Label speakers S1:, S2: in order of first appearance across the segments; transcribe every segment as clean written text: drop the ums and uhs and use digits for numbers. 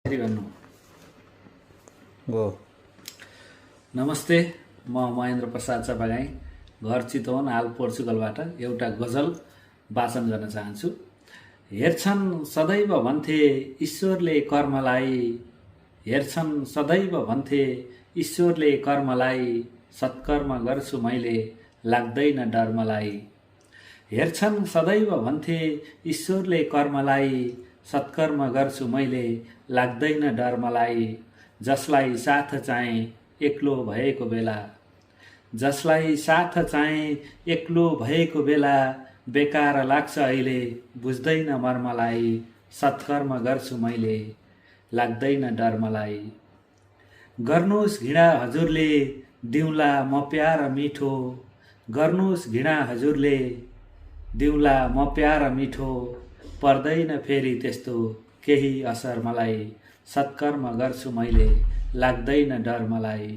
S1: भन्नु
S2: गो।
S1: नमस्ते, म महेन्द्र प्रसाद चपागाई, घर चितवन, हाल पोर्चुगलबाट एउटा गजल वाचन गर्न चाहन्छु। हेर्छन् सदैव भन्थे ईश्वरले कर्मलाई, हेर्छन् सदैव भन्थे ईश्वरले कर्मलाई, सत्कर्म गर्छु मैले लाग्दैन डर मलाई। हेर्छन् सदैव भन्थे ईश्वरले कर्मलाई, सत्कर्म गर्छु मैले लाग्दैन डर मलाई। जसलाई साथ चाहे एक्लो भएको बेला, जसलाई साथ चाहे एक्लो भएको बेला, बेकार लाग्छ अहिले बुझ्दैन मर्मलाई। सत्कर्म गर्छु मैले लाग्दैन डर मलाई। गर्नुहोस् घृणा हजुरले दिउँला म प्यार मिठो, गर्नुहोस् घृणा हजुरले दिउँला म प्यार मिठो, पर्दैन फेरि त्यस्तो केही असर मलाई। सत्कर्म गर्छु मैले लाग्दैन डर मलाई।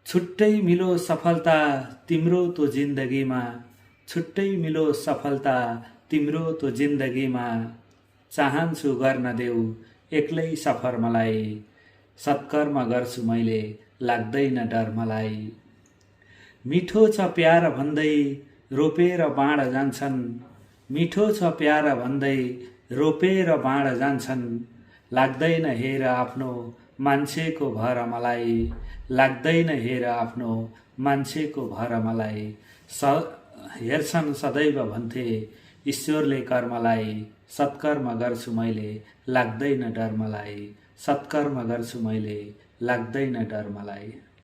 S1: छुट्टै मिलो सफलता तिम्रो तो जिन्दगीमा, छुट्टै मिलो सफलता तिम्रो तो जिन्दगीमा, चाहन्छु गर्न देऊ एक्लै सफर मलाई। सत्कर्म गर्छु मैले लाग्दैन डर मलाई। मिठो छ प्यार भन्दै रोपेर बाँड जान्छन्, मिठो छ प्यार भन्दै रोपेर बाँड जान्छन्, लाग्दैन हेर आफ्नो मान्छेको भर मलाई। लाग्दैन हेर आफ्नो मान्छेको भर मलाई। हेर्छन् सदैव भन्थे ईश्वरले कर्मलाई, सत्कर्म गर्छु मैले लाग्दैन डर मलाई। सत्कर्म गर्छु मैले लाग्दैन डर मलाई।